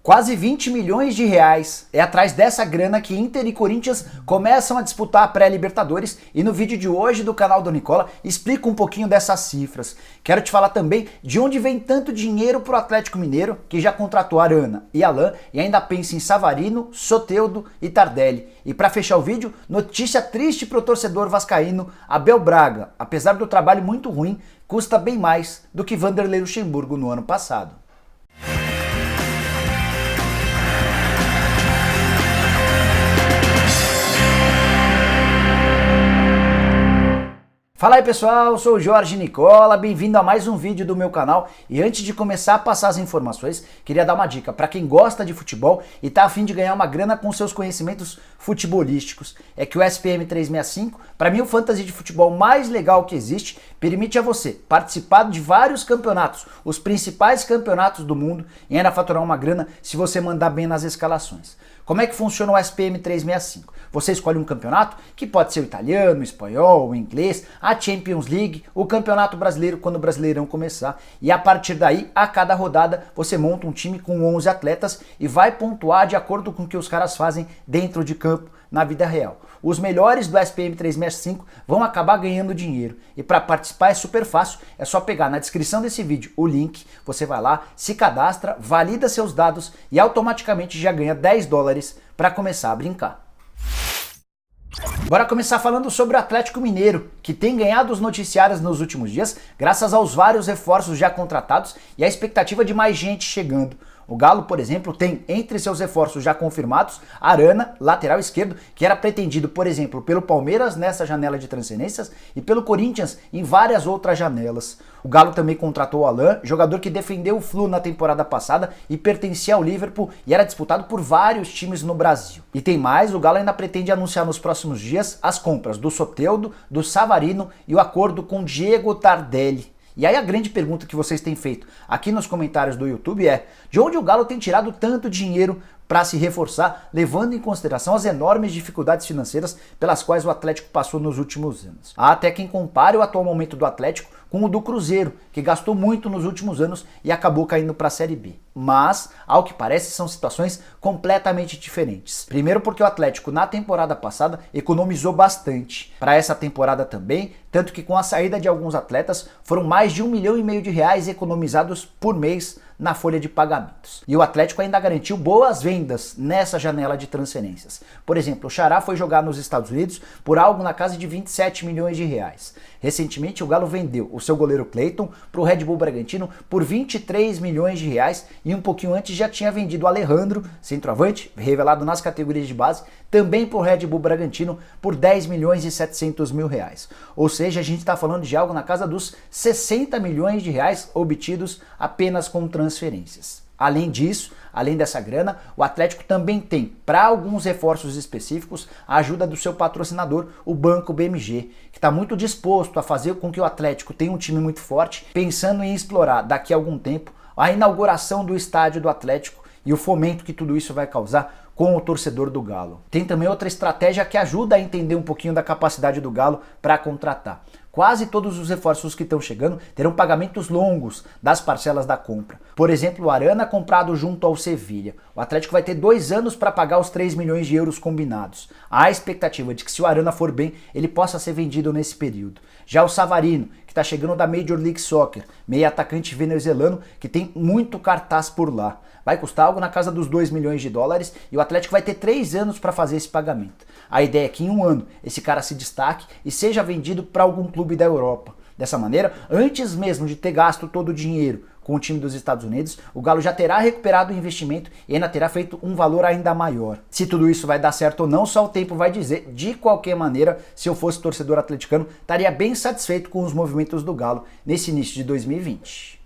Quase 20 milhões de reais. É atrás dessa grana que Inter e Corinthians começam a disputar a pré-Libertadores e no vídeo de hoje do canal do Nicola explico um pouquinho dessas cifras. Quero te falar também de onde vem tanto dinheiro pro Atlético Mineiro, que já contratou Arana e Alan e ainda pensa em Savarino, Soteldo e Tardelli. E para fechar o vídeo, notícia triste pro torcedor vascaíno, Abel Braga, apesar do trabalho muito ruim, custa bem mais do que Vanderlei Luxemburgo no ano passado. Fala aí pessoal, eu sou o Jorge Nicola, bem-vindo a mais um vídeo do meu canal e antes de começar a passar as informações, queria dar uma dica para quem gosta de futebol e tá a fim de ganhar uma grana com seus conhecimentos futebolísticos. É que o SPM 365, para mim o fantasy de futebol mais legal que existe, permite a você participar de vários campeonatos, os principais campeonatos do mundo e ainda faturar uma grana se você mandar bem nas escalações. Como é que funciona o SPM 365? Você escolhe um campeonato, que pode ser o italiano, o espanhol, o inglês, a Champions League, o Campeonato Brasileiro quando o Brasileirão começar. E a partir daí, a cada rodada, você monta um time com 11 atletas e vai pontuar de acordo com o que os caras fazem dentro de campo na vida real. Os melhores do SPM 365 vão acabar ganhando dinheiro. E para participar é super fácil, é só pegar na descrição desse vídeo o link, você vai lá, se cadastra, valida seus dados e automaticamente já ganha $10 para começar a brincar. Bora começar falando sobre o Atlético Mineiro, que tem ganhado os noticiários nos últimos dias, graças aos vários reforços já contratados e a expectativa de mais gente chegando. O Galo, por exemplo, tem entre seus reforços já confirmados Arana, lateral esquerdo, que era pretendido, por exemplo, pelo Palmeiras nessa janela de transferências e pelo Corinthians em várias outras janelas. O Galo também contratou o Alan, jogador que defendeu o Flu na temporada passada e pertencia ao Liverpool e era disputado por vários times no Brasil. E tem mais, o Galo ainda pretende anunciar nos próximos dias as compras do Soteldo, do Savarino e o acordo com Diego Tardelli. E aí a grande pergunta que vocês têm feito aqui nos comentários do YouTube é: de onde o Galo tem tirado tanto dinheiro para se reforçar, levando em consideração as enormes dificuldades financeiras pelas quais o Atlético passou nos últimos anos? Há até quem compare o atual momento do Atlético com o do Cruzeiro, que gastou muito nos últimos anos e acabou caindo para a Série B. Mas, ao que parece, são situações completamente diferentes. Primeiro porque o Atlético na temporada passada economizou bastante. Para essa temporada também, tanto que com a saída de alguns atletas foram mais de R$1,5 milhão economizados por mês na folha de pagamentos. E o Atlético ainda garantiu boas vendas nessa janela de transferências. Por exemplo, o Xará foi jogar nos Estados Unidos por algo na casa de R$27 milhões. Recentemente, o Galo vendeu o seu goleiro Clayton para o Red Bull Bragantino por R$23 milhões e um pouquinho antes já tinha vendido o Alejandro, centroavante, revelado nas categorias de base, também para o Red Bull Bragantino por R$10,7 milhões. Ou seja, a gente está falando de algo na casa dos R$60 milhões obtidos apenas com transferências. Além disso, além dessa grana, o Atlético também tem, para alguns reforços específicos, a ajuda do seu patrocinador, o Banco BMG, que está muito disposto a fazer com que o Atlético tenha um time muito forte, pensando em explorar daqui a algum tempo a inauguração do estádio do Atlético e o fomento que tudo isso vai causar com o torcedor do Galo. Tem também outra estratégia que ajuda a entender um pouquinho da capacidade do Galo para contratar. Quase todos os reforços que estão chegando terão pagamentos longos das parcelas da compra. Por exemplo, o Arana comprado junto ao Sevilha. O Atlético vai ter 2 anos para pagar os €3 milhões combinados. Há a expectativa de que se o Arana for bem, ele possa ser vendido nesse período. Já o Savarino, que está chegando da Major League Soccer, meio atacante venezuelano que tem muito cartaz por lá. Vai custar algo na casa dos $2 milhões e o Atlético vai ter 3 anos para fazer esse pagamento. A ideia é que em 1 ano esse cara se destaque e seja vendido para algum clube da Europa. Dessa maneira, antes mesmo de ter gasto todo o dinheiro com o time dos Estados Unidos, o Galo já terá recuperado o investimento e ainda terá feito um valor ainda maior. Se tudo isso vai dar certo ou não, só o tempo vai dizer. De qualquer maneira, se eu fosse torcedor atleticano, estaria bem satisfeito com os movimentos do Galo nesse início de 2020.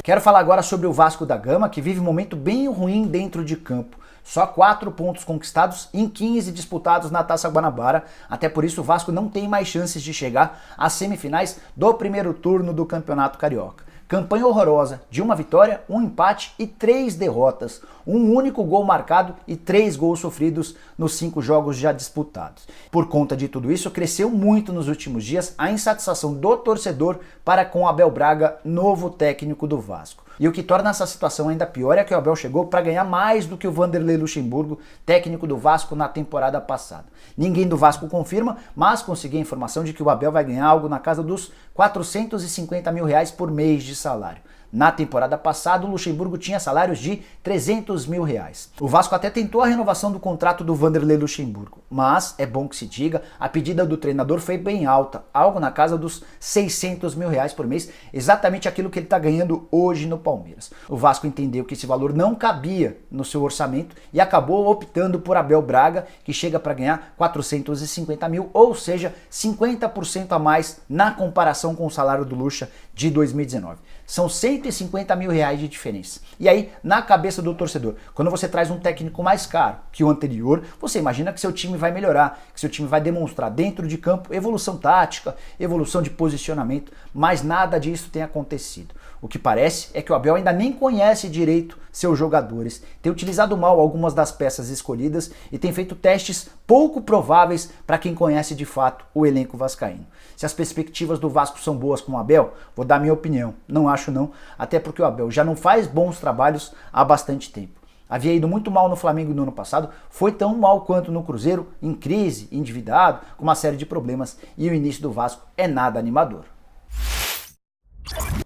Quero falar agora sobre o Vasco da Gama, que vive um momento bem ruim dentro de campo. Só 4 pontos conquistados em 15 disputados na Taça Guanabara. Até por isso o Vasco não tem mais chances de chegar às semifinais do primeiro turno do Campeonato Carioca. Campanha horrorosa, de 1 vitória, 1 empate e 3 derrotas. Um único gol marcado e 3 gols sofridos nos 5 jogos já disputados. Por conta de tudo isso, cresceu muito nos últimos dias a insatisfação do torcedor para com Abel Braga, novo técnico do Vasco. E o que torna essa situação ainda pior é que o Abel chegou para ganhar mais do que o Vanderlei Luxemburgo, técnico do Vasco na temporada passada. Ninguém do Vasco confirma, mas consegui a informação de que o Abel vai ganhar algo na casa dos 450 mil reais por mês de salário. Na temporada passada, o Luxemburgo tinha salários de 300 mil reais. O Vasco até tentou a renovação do contrato do Vanderlei Luxemburgo, mas é bom que se diga, a pedida do treinador foi bem alta, algo na casa dos 600 mil reais por mês, exatamente aquilo que ele está ganhando hoje no Palmeiras. O Vasco entendeu que esse valor não cabia no seu orçamento e acabou optando por Abel Braga, que chega para ganhar 450 mil, ou seja, 50% a mais na comparação com o salário do Luxa de 2019. São 150 mil reais de diferença. E aí, na cabeça do torcedor, quando você traz um técnico mais caro que o anterior, você imagina que seu time vai melhorar, que seu time vai demonstrar dentro de campo evolução tática, evolução de posicionamento, mas nada disso tem acontecido. O que parece é que o Abel ainda nem conhece direito seus jogadores, tem utilizado mal algumas das peças escolhidas e tem feito testes pouco prováveis para quem conhece de fato o elenco vascaíno. Se as perspectivas do Vasco são boas com o Abel, vou dar minha opinião. Não acho não, até porque o Abel já não faz bons trabalhos há bastante tempo. Havia ido muito mal no Flamengo no ano passado, foi tão mal quanto no Cruzeiro, em crise, endividado, com uma série de problemas, e o início do Vasco é nada animador.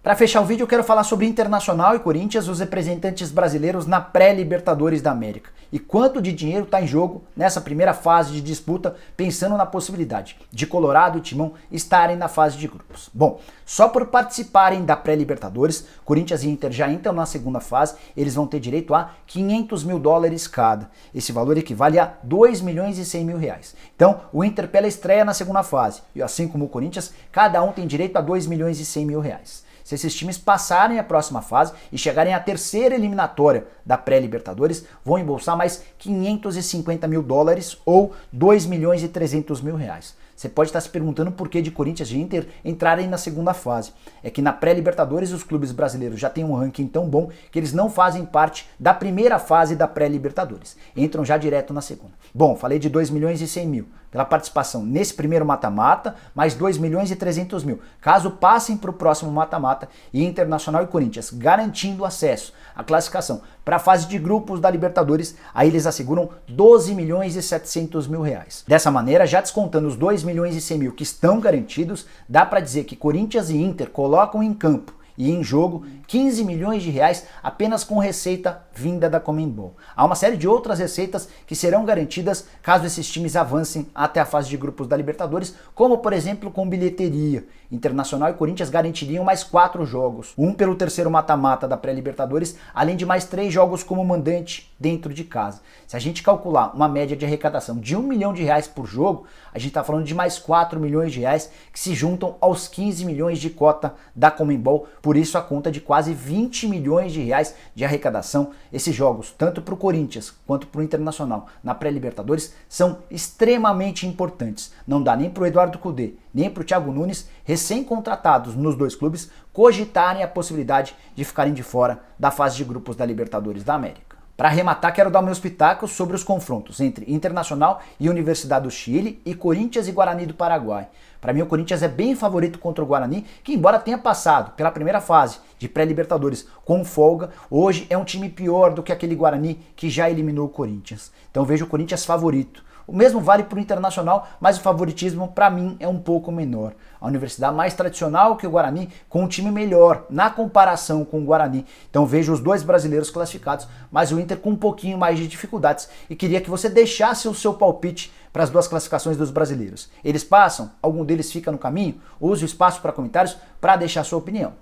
Para fechar o vídeo, eu quero falar sobre Internacional e Corinthians, os representantes brasileiros na pré-Libertadores da América. E quanto de dinheiro está em jogo nessa primeira fase de disputa, pensando na possibilidade de Colorado e Timão estarem na fase de grupos. Bom, só por participarem da pré-Libertadores, Corinthians e Inter já entram na segunda fase, eles vão ter direito a 500 mil dólares cada. Esse valor equivale a 2 milhões e 100 mil reais. Então, o Inter pela estreia na segunda fase, e assim como o Corinthians, cada um tem direito a 2 milhões e 100 mil reais. Se esses times passarem a próxima fase e chegarem à terceira eliminatória da pré-Libertadores, vão embolsar mais 550 mil dólares ou 2 milhões e 300 mil reais. Você pode estar se perguntando por que de Corinthians e Inter entrarem na segunda fase. É que na pré-Libertadores os clubes brasileiros já têm um ranking tão bom que eles não fazem parte da primeira fase da pré-Libertadores. Entram já direto na segunda. Bom, falei de 2 milhões e 100 mil pela participação nesse primeiro mata-mata, mais 2 milhões e 300 mil. Caso passem para o próximo mata-mata e Internacional e Corinthians garantindo acesso à classificação para a fase de grupos da Libertadores, aí eles asseguram 12 milhões e 700 mil reais. Dessa maneira, já descontando os 2 milhões e 100 mil que estão garantidos, dá para dizer que Corinthians e Inter colocam em campo e em jogo 15 milhões de reais apenas com receita vinda da Conmebol. Há uma série de outras receitas que serão garantidas caso esses times avancem até a fase de grupos da Libertadores, como por exemplo com bilheteria. Internacional e Corinthians garantiriam mais 4 jogos, um pelo terceiro mata-mata da pré-Libertadores, além de mais 3 jogos como mandante dentro de casa. Se a gente calcular uma média de arrecadação de 1 milhão de reais por jogo, a gente está falando de mais 4 milhões de reais que se juntam aos 15 milhões de cota da Conmebol, por isso a conta de quase 20 milhões de reais de arrecadação. Esses jogos, tanto para o Corinthians quanto para o Internacional na pré-Libertadores, são extremamente importantes. Não dá nem para o Eduardo Cudê, nem para o Thiago Nunes, recém-contratados nos dois clubes, cogitarem a possibilidade de ficarem de fora da fase de grupos da Libertadores da América. Para arrematar, quero dar meus pitacos sobre os confrontos entre Internacional e Universidade do Chile e Corinthians e Guarani do Paraguai. Para mim, o Corinthians é bem favorito contra o Guarani, que embora tenha passado pela primeira fase de pré-Libertadores com folga, hoje é um time pior do que aquele Guarani que já eliminou o Corinthians. Então vejo o Corinthians favorito. O mesmo vale para o Internacional, mas o favoritismo para mim é um pouco menor. A Universidade mais tradicional que o Guarani, com um time melhor na comparação com o Guarani. Então vejo os dois brasileiros classificados, mas o Inter com um pouquinho mais de dificuldades. E queria que você deixasse o seu palpite para as duas classificações dos brasileiros. Eles passam? Algum deles fica no caminho? Use o espaço para comentários para deixar sua opinião.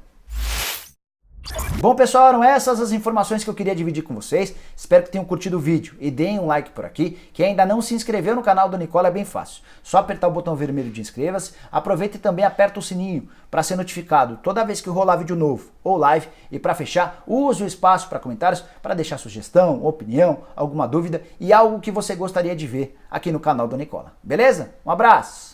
Bom pessoal, eram essas as informações que eu queria dividir com vocês. Espero que tenham curtido o vídeo e deem um like por aqui. Quem ainda não se inscreveu no canal do Nicola é bem fácil. Só apertar o botão vermelho de inscreva-se. Aproveita e também aperta o sininho para ser notificado toda vez que rolar vídeo novo ou live. E para fechar, use o espaço para comentários para deixar sugestão, opinião, alguma dúvida e algo que você gostaria de ver aqui no canal do Nicola. Beleza? Um abraço!